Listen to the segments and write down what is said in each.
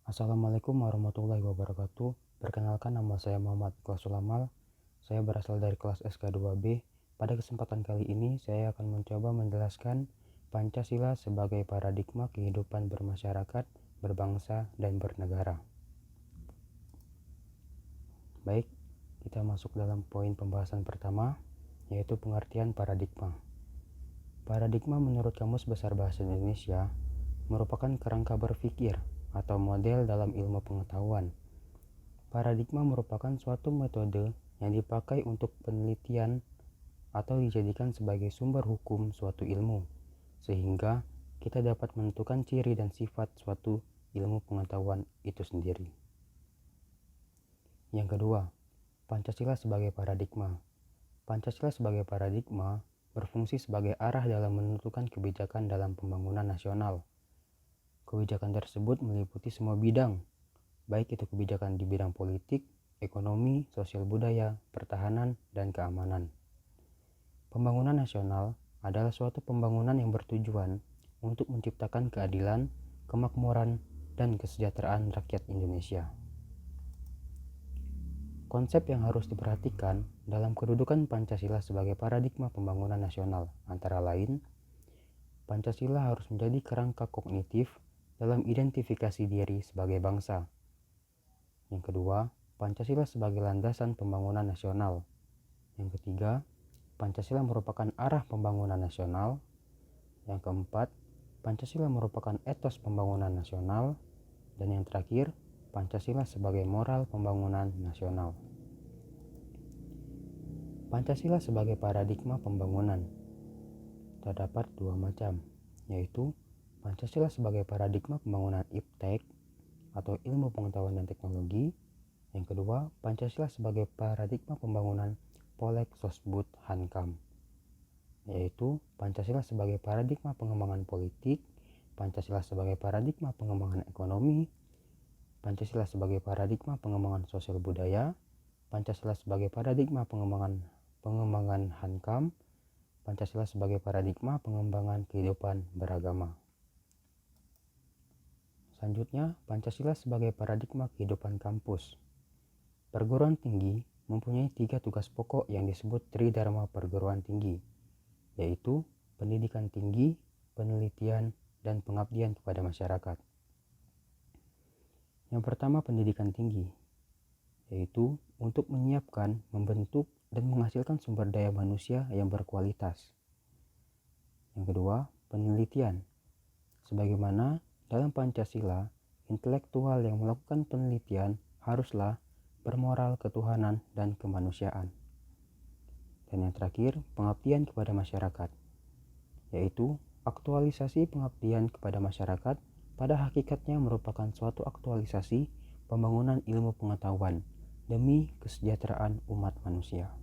Assalamualaikum warahmatullahi wabarakatuh. Perkenalkan, nama saya Muhammad Iqbal Sulamal. Saya berasal dari kelas SK2B. Pada kesempatan kali ini saya akan mencoba menjelaskan Pancasila sebagai paradigma kehidupan bermasyarakat, berbangsa, dan bernegara. Baik, kita masuk dalam poin pembahasan pertama, yaitu pengertian paradigma. Paradigma menurut Kamus Besar Bahasa Indonesia merupakan kerangka berpikir atau model dalam ilmu pengetahuan. Paradigma merupakan suatu metode yang dipakai untuk penelitian atau dijadikan sebagai sumber hukum suatu ilmu, sehingga kita dapat menentukan ciri dan sifat suatu ilmu pengetahuan itu sendiri. Yang kedua, Pancasila sebagai paradigma. Pancasila sebagai paradigma berfungsi sebagai arah dalam menentukan kebijakan dalam pembangunan nasional. Kebijakan tersebut meliputi semua bidang, baik itu kebijakan di bidang politik, ekonomi, sosial budaya, pertahanan, dan keamanan. Pembangunan nasional adalah suatu pembangunan yang bertujuan untuk menciptakan keadilan, kemakmuran, dan kesejahteraan rakyat Indonesia. Konsep yang harus diperhatikan dalam kedudukan Pancasila sebagai paradigma pembangunan nasional antara lain, Pancasila harus menjadi kerangka kognitif dalam identifikasi diri sebagai bangsa. Yang kedua, Pancasila sebagai landasan pembangunan nasional. Yang ketiga, Pancasila merupakan arah pembangunan nasional. Yang keempat, Pancasila merupakan etos pembangunan nasional. Dan yang terakhir, Pancasila sebagai moral pembangunan nasional. Pancasila sebagai paradigma pembangunan terdapat dua macam, yaitu Pancasila sebagai paradigma pembangunan iptek atau ilmu pengetahuan dan teknologi. Yang kedua, Pancasila sebagai paradigma pembangunan Polek Sosbud Hankam, yaitu Pancasila sebagai paradigma pengembangan politik, Pancasila sebagai paradigma pengembangan ekonomi, Pancasila sebagai paradigma pengembangan sosial budaya, Pancasila sebagai paradigma pengembangan Hankam, Pancasila sebagai paradigma pengembangan kehidupan beragama. Selanjutnya, Pancasila sebagai paradigma kehidupan kampus. Perguruan tinggi mempunyai 3 tugas pokok yang disebut Tridharma Perguruan Tinggi, yaitu pendidikan tinggi, penelitian, dan pengabdian kepada masyarakat. Yang pertama, pendidikan tinggi, yaitu untuk menyiapkan, membentuk, dan menghasilkan sumber daya manusia yang berkualitas. Yang kedua, penelitian, sebagaimana dalam Pancasila, intelektual yang melakukan penelitian haruslah bermoral ketuhanan dan kemanusiaan. Dan yang terakhir, pengabdian kepada masyarakat, yaitu aktualisasi pengabdian kepada masyarakat pada hakikatnya merupakan suatu aktualisasi pembangunan ilmu pengetahuan demi kesejahteraan umat manusia.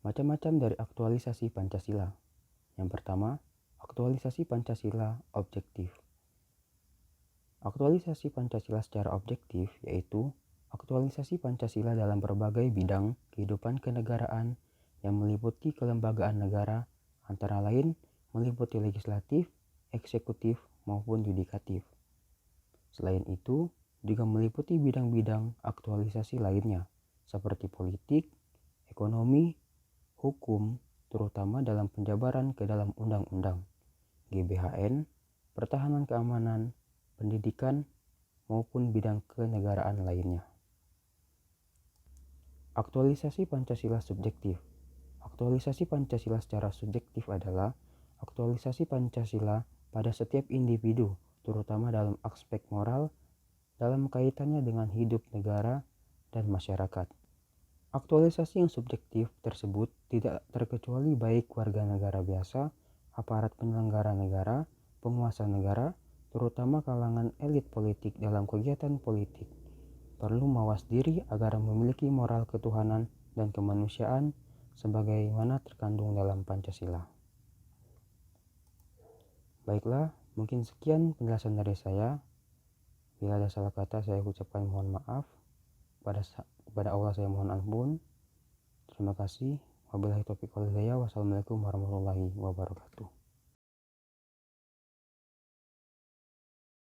Macam-macam dari aktualisasi Pancasila. Yang pertama, aktualisasi Pancasila objektif. Aktualisasi Pancasila secara objektif yaitu aktualisasi Pancasila dalam berbagai bidang kehidupan kenegaraan yang meliputi kelembagaan negara, antara lain meliputi legislatif, eksekutif, maupun yudikatif. Selain itu, juga meliputi bidang-bidang aktualisasi lainnya, seperti politik, ekonomi, hukum, terutama dalam penjabaran ke dalam undang-undang, GBHN, pertahanan keamanan, pendidikan, maupun bidang kenegaraan lainnya. Aktualisasi Pancasila subjektif. Aktualisasi Pancasila secara subjektif adalah aktualisasi Pancasila pada setiap individu, terutama dalam aspek moral, dalam kaitannya dengan hidup negara dan masyarakat. Aktualisasi yang subjektif tersebut tidak terkecuali baik warga negara biasa, aparat penyelenggara negara, penguasa negara, terutama kalangan elit politik dalam kegiatan politik, perlu mawas diri agar memiliki moral ketuhanan dan kemanusiaan sebagaimana terkandung dalam Pancasila. Baiklah, mungkin sekian penjelasan dari saya. Bila ada salah kata saya ucapkan mohon maaf. Kepada Allah saya mohon ampun. Terima kasih. Wabillahi taufiq wal hidayah. Wassalamualaikum warahmatullahi wabarakatuh.